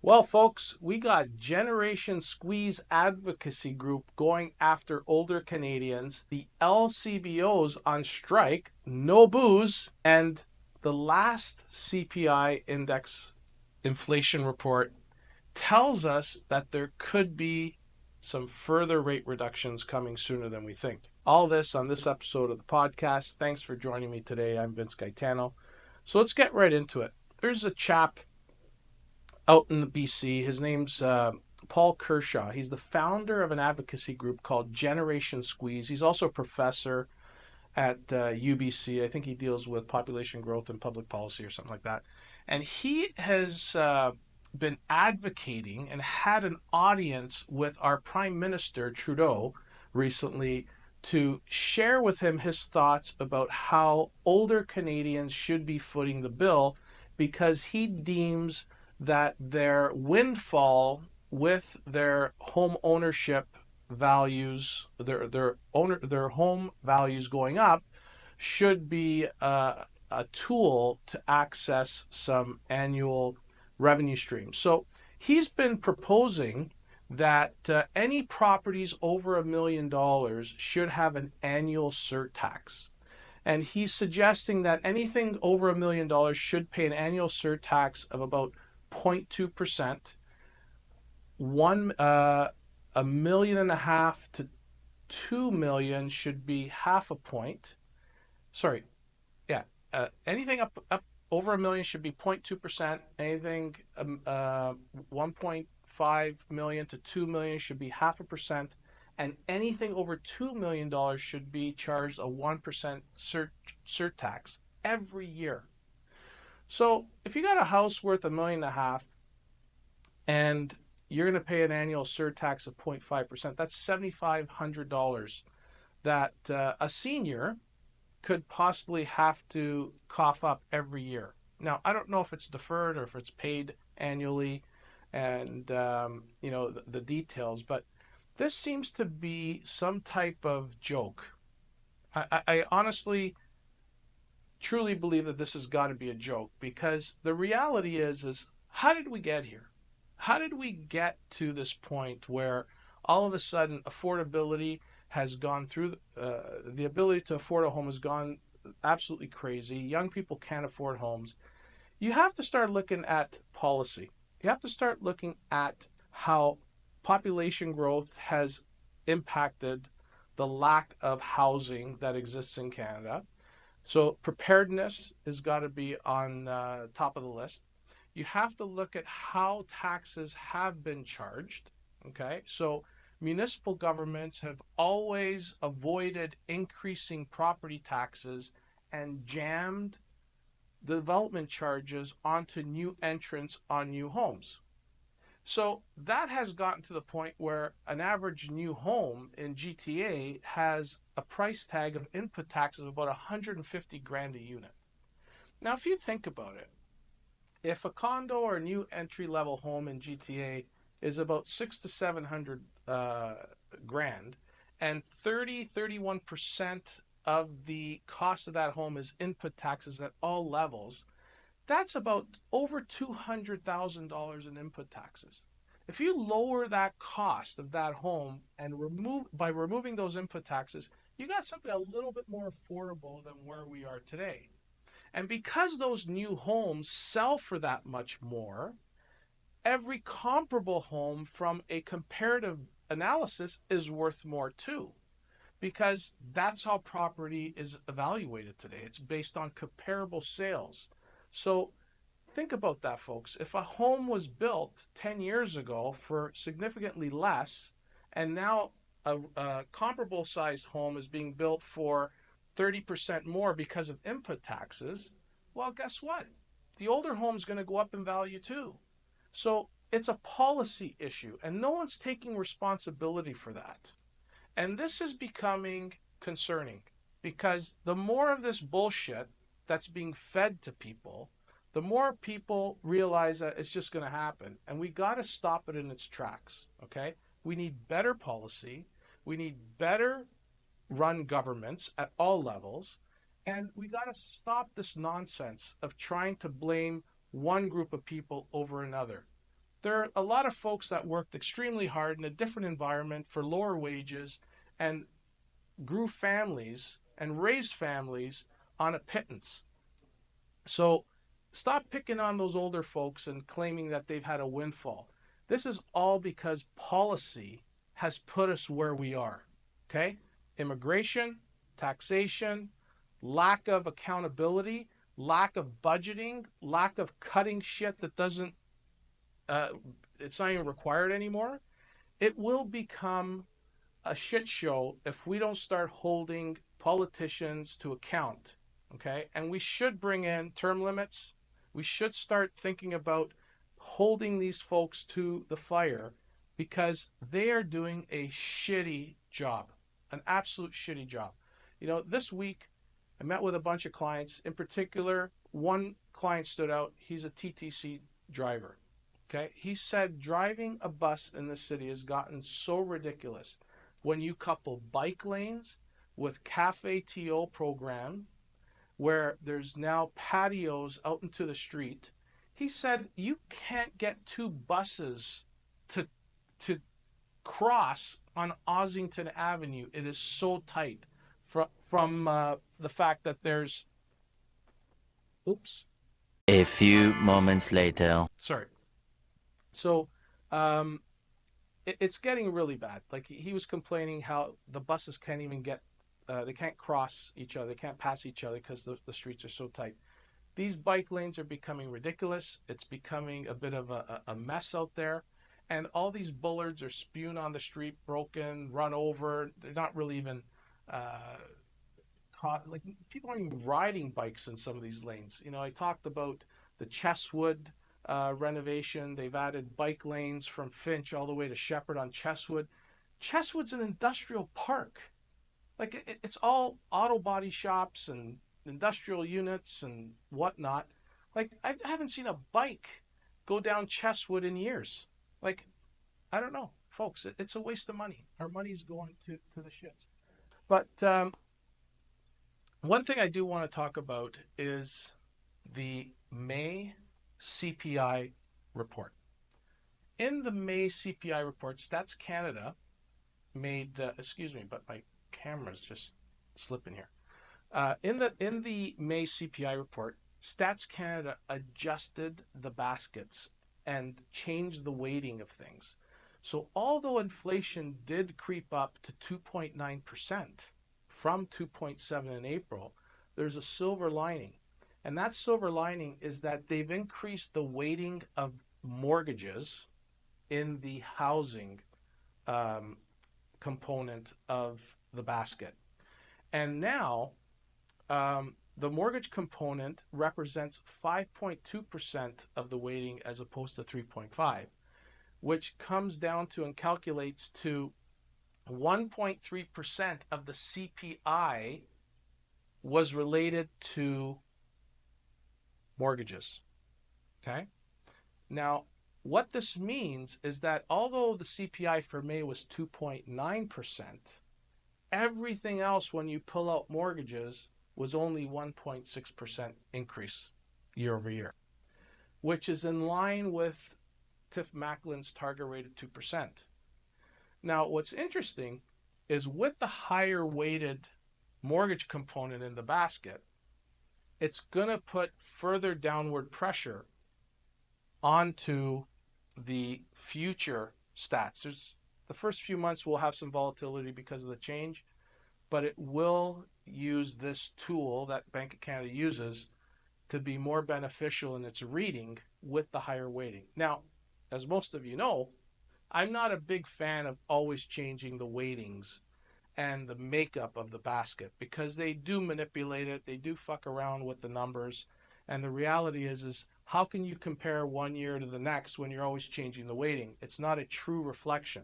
Well, folks, we got Generation Squeeze Advocacy Group going after older Canadians, the LCBOs on strike, no booze, and the last CPI index inflation report tells us that there could be some further rate reductions coming sooner than we think. All this on this episode of the podcast. Thanks for joining me today. I'm Vince Gaetano. So let's get right into it. There's a chap out in the BC. His name's Paul Kershaw. He's the founder of an advocacy group called Generation Squeeze. He's also a professor at UBC. I think he deals with population growth and public policy or something like that. And he has been advocating and had an audience with our Prime Minister Trudeau recently to share with him his thoughts about how older Canadians should be footing the bill because he deems that their windfall with their home ownership values, their home values going up, should be a tool to access some annual revenue streams. So he's been proposing that any properties over $1 million should have an annual surtax. And he's suggesting that anything over $1 million should pay an annual surtax of about 0.2%. A million and a half to 2 million should be half a point. Sorry, yeah. Anything up over a million should be 0.2%. Anything 1.5 million to 2 million should be half a percent. And anything over $2 million should be charged a 1% surtax every year. So if you got a house worth $1.5 million and you're going to pay an annual surtax of 0.5%, that's $7,500 that a senior could possibly have to cough up every year. Now, I don't know if it's deferred or if it's paid annually and, the details, but this seems to be some type of joke. I honestly truly believe that this has got to be a joke because the reality is how did we get here? How did we get to this point where all of a sudden affordability has gone through, the ability to afford a home has gone absolutely crazy. Young people can't afford homes. You have to start looking at policy. You have to start looking at how population growth has impacted the lack of housing that exists in Canada. So preparedness has got to be on top of the list. You have to look at how taxes have been charged. Okay, so municipal governments have always avoided increasing property taxes and jammed development charges onto new entrants on new homes. So that has gotten to the point where an average new home in GTA has a price tag of input taxes of about 150 grand a unit. Now, if you think about it, if a condo or a new entry level home in GTA is about 600 to 700 grand, and 31% of the cost of that home is input taxes at all levels, that's about over $200,000 in input taxes. If you lower that cost of that home and removing those input taxes, you got something a little bit more affordable than where we are today. And because those new homes sell for that much more, every comparable home from a comparative analysis is worth more too, because that's how property is evaluated today. It's based on comparable sales. So think about that, folks. If a home was built 10 years ago for significantly less, and now a comparable sized home is being built for 30% more because of input taxes, well, guess what? The older home is going to go up in value too. So it's a policy issue, and no one's taking responsibility for that. And this is becoming concerning because the more of this bullshit that's being fed to people, the more people realize that it's just going to happen. And we got to stop it in its tracks, okay? We need better policy. We need better run governments at all levels. And we got to stop this nonsense of trying to blame one group of people over another. There are a lot of folks that worked extremely hard in a different environment for lower wages and grew families and raised families on a pittance. So stop picking on those older folks and claiming that they've had a windfall. This is all because policy has put us where we are. Okay? Immigration, taxation, lack of accountability, lack of budgeting, lack of cutting shit that doesn't, uh, it's not even required anymore. It will become a shit show if we don't start holding politicians to account. Okay. And we should bring in term limits. We should start thinking about holding these folks to the fire because they are doing a shitty job, an absolute shitty job. This week I met with a bunch of clients. In particular, one client stood out. He's a TTC driver. Okay. He said driving a bus in the city has gotten so ridiculous when you couple bike lanes with cafe TO program where there's now patios out into the street. He said you can't get two buses to to cross on Ossington Avenue. It is so tight from the fact that there's oops. A few moments later. Sorry. So it's getting really bad. Like he was complaining how the buses can't even get, they can't cross each other, they can't pass each other because the streets are so tight. These bike lanes are becoming ridiculous. It's becoming a bit of a mess out there. And all these bullards are spewing on the street, broken, run over. They're not really even caught. Like people aren't even riding bikes in some of these lanes. I talked about the Chesswood renovation. They've added bike lanes from Finch all the way to Shepherd on Chesswood. Chesswood's an industrial park. Like it's all auto body shops and industrial units and whatnot. Like I haven't seen a bike go down Chesswood in years. Like I don't know, folks. It's a waste of money. Our money's going to the shits. But one thing I do want to talk about is the May CPI report. In the May CPI report, Stats Canada made, excuse me, but my camera's just slipping here. In the May CPI report, Stats Canada adjusted the baskets and changed the weighting of things. So although inflation did creep up to 2.9% from 2.7 in April, there's a silver lining. And that silver lining is that they've increased the weighting of mortgages in the housing component of the basket. And now the mortgage component represents 5.2% of the weighting as opposed to 3.5, which comes down to and calculates to 1.3% of the CPI was related to mortgages. Okay? Now, what this means is that although the CPI for May was 2.9%, everything else when you pull out mortgages was only 1.6% increase year over year, which is in line with Tiff Macklin's target rate of 2%. Now, what's interesting is with the higher weighted mortgage component in the basket, it's going to put further downward pressure onto the future stats. The first few months will have some volatility because of the change, but it will use this tool that Bank of Canada uses to be more beneficial in its reading with the higher weighting. Now, as most of you know, I'm not a big fan of always changing the weightings and the makeup of the basket because they do manipulate it. They do fuck around with the numbers. And the reality is how can you compare one year to the next when you're always changing the weighting? It's not a true reflection.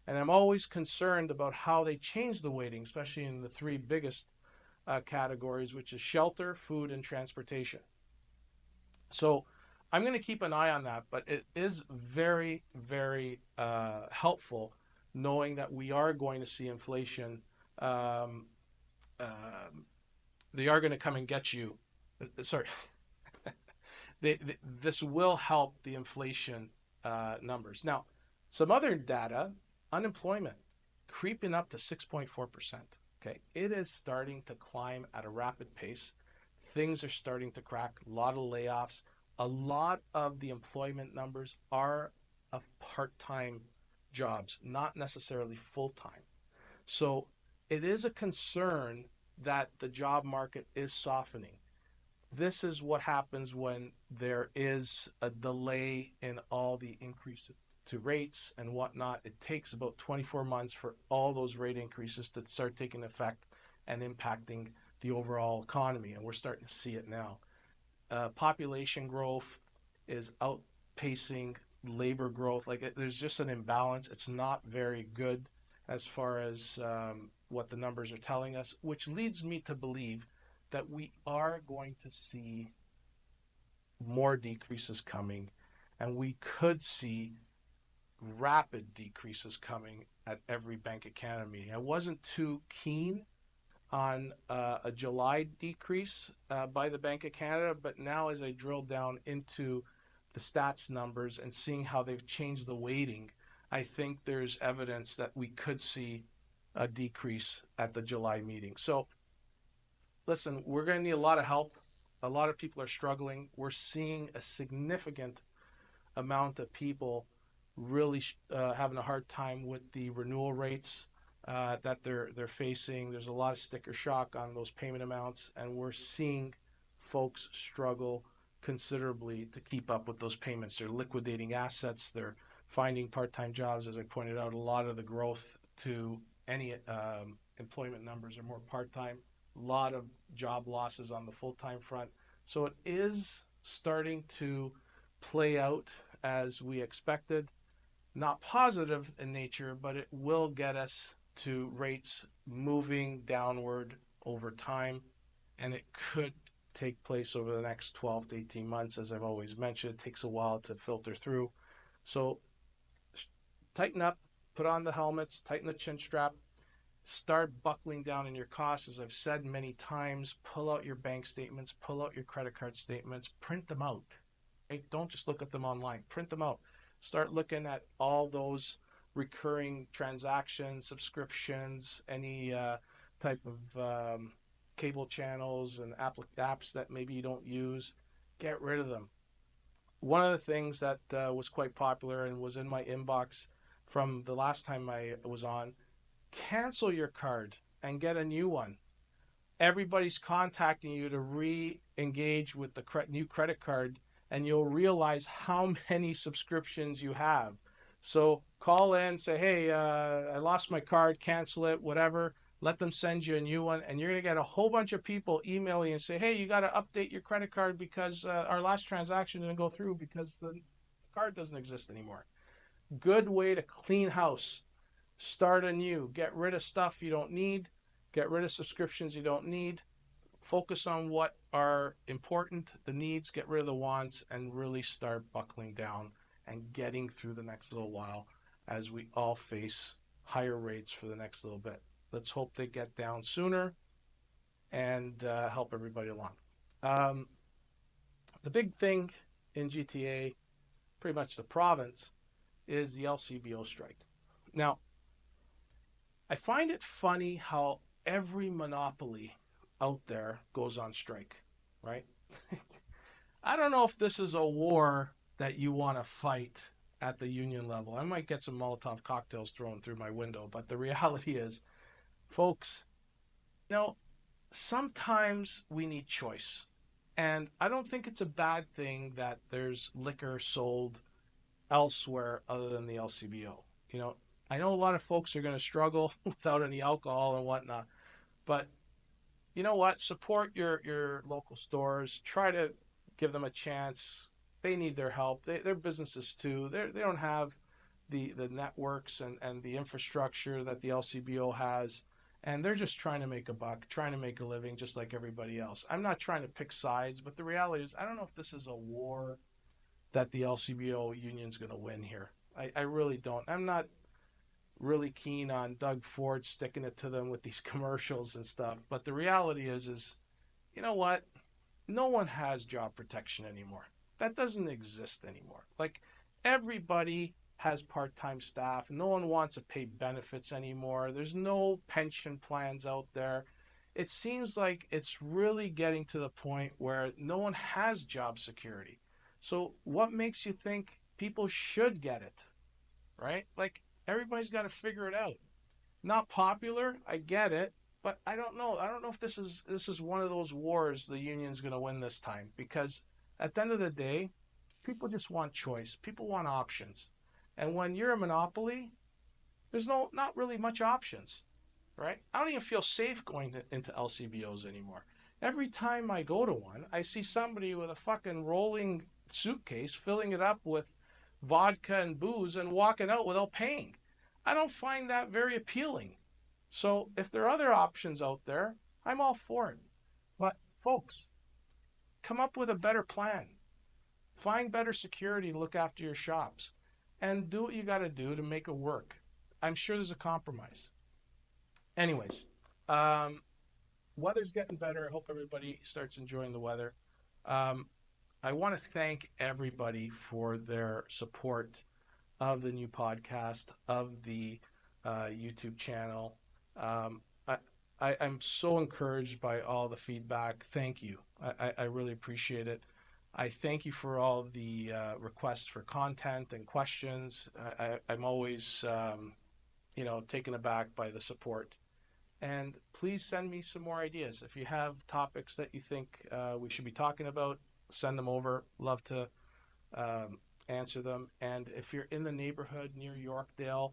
And I'm always concerned about how they change the weighting, especially in the three biggest categories, which is shelter, food, and transportation. So I'm going to keep an eye on that, but it is very, very helpful knowing that we are going to see inflation. They are going to come and get you. Sorry. This will help the inflation numbers. Now, some other data: unemployment creeping up to 6.4%. Okay, it is starting to climb at a rapid pace. Things are starting to crack. A lot of layoffs. A lot of the employment numbers are of part-time jobs, not necessarily full-time. So it is a concern that the job market is softening. This is what happens when there is a delay in all the increases to rates and whatnot. It takes about 24 months for all those rate increases to start taking effect and impacting the overall economy. And we're starting to see it now. Population growth is outpacing labor growth. There's just an imbalance. It's not very good as far as what the numbers are telling us, which leads me to believe that we are going to see more decreases coming, and we could see rapid decreases coming at every Bank of Canada meeting. I wasn't too keen on a July decrease by the Bank of Canada, but now as I drill down into the stats numbers and seeing how they've changed the weighting, I think there's evidence that we could see a decrease at the July meeting. So listen, we're going to need a lot of help. A lot of people are struggling. We're seeing a significant amount of people really having a hard time with the renewal rates that they're facing. There's a lot of sticker shock on those payment amounts, and we're seeing folks struggle considerably to keep up with those payments. They're liquidating assets. They're finding part-time jobs. As I pointed out, a lot of the growth to any employment numbers are more part-time. A lot of job losses on the full-time front. So it is starting to play out as we expected. Not positive in nature, but it will get us to rates moving downward over time. And it could take place over the next 12 to 18 months. As I've always mentioned, it takes a while to filter through. So tighten up, put on the helmets, tighten the chin strap, start buckling down in your costs. As I've said many times, pull out your bank statements, pull out your credit card statements, print them out. Right? Don't just look at them online, print them out. Start looking at all those recurring transactions, subscriptions, any type of cable channels and apps that maybe you don't use. Get rid of them. One of the things that was quite popular and was in my inbox from the last time I was on: cancel your card and get a new one. Everybody's contacting you to re-engage with the new credit card, and you'll realize how many subscriptions you have. So call in, say, hey, I lost my card, cancel it, whatever. Let them send you a new one, and you're going to get a whole bunch of people emailing you and say, hey, you got to update your credit card because our last transaction didn't go through because the card doesn't exist anymore. Good way to clean house. Start anew. Get rid of stuff you don't need. Get rid of subscriptions you don't need. Focus on what are important, the needs, get rid of the wants, and really start buckling down and getting through the next little while as we all face higher rates for the next little bit. Let's hope they get down sooner and help everybody along. The big thing in GTA, pretty much the province, is the LCBO strike. Now, I find it funny how every monopoly out there goes on strike, right? I don't know if this is a war that you want to fight at the union level. I might get some Molotov cocktails thrown through my window, but the reality is, folks, you know, sometimes we need choice. And I don't think it's a bad thing that there's liquor sold elsewhere other than the LCBO. You know, I know a lot of folks are going to struggle without any alcohol and whatnot, but you know what? Support your local stores. Try to give them a chance. They need their help. They're businesses too. They don't have the networks and the infrastructure that the LCBO has. And they're just trying to make a buck, trying to make a living just like everybody else. I'm not trying to pick sides, but the reality is I don't know if this is a war that the LCBO union's going to win here. I really don't. I'm not really keen on Doug Ford sticking it to them with these commercials and stuff. But the reality is you know what? No one has job protection anymore. That doesn't exist anymore. Like Everybody has part-time staff. No one wants to pay benefits anymore. There's no pension plans out there. It seems like it's really getting to the point where no one has job security. So what makes you think people should get it, right? Like everybody's got to figure it out. Not popular, I get it, but I don't know. I don't know if this is one of those wars the union's going to win this time because at the end of the day, people just want choice. People want options. And when you're a monopoly, there's not really much options, right? I don't even feel safe going into LCBOs anymore. Every time I go to one, I see somebody with a fucking rolling suitcase filling it up with vodka and booze and walking out without paying. I don't find that very appealing. So if there are other options out there, I'm all for it. But folks, come up with a better plan. Find better security to look after your shops and do what you got to do to make it work. I'm sure there's a compromise. Anyways, um, weather's getting better. I hope everybody starts enjoying the weather. Um, I want to thank everybody for their support of the new podcast, of the YouTube channel. Um, I, I'm so encouraged by all the feedback. Thank you. I really appreciate it. I thank you for all the requests for content and questions. I'm always, taken aback by the support. And please send me some more ideas. If you have topics that you think we should be talking about, send them over. Love to um, answer them. And if you're in the neighborhood near Yorkdale,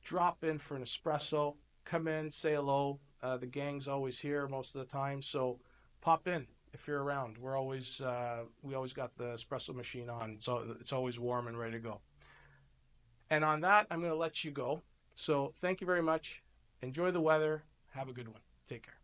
drop in for an espresso. Come in, say hello. The gang's always here most of the time, so pop in if you're around. We always got the espresso machine on, so it's always warm and ready to go. And on that, I'm going to let you go. So thank you very much. Enjoy the weather. Have a good one. Take care.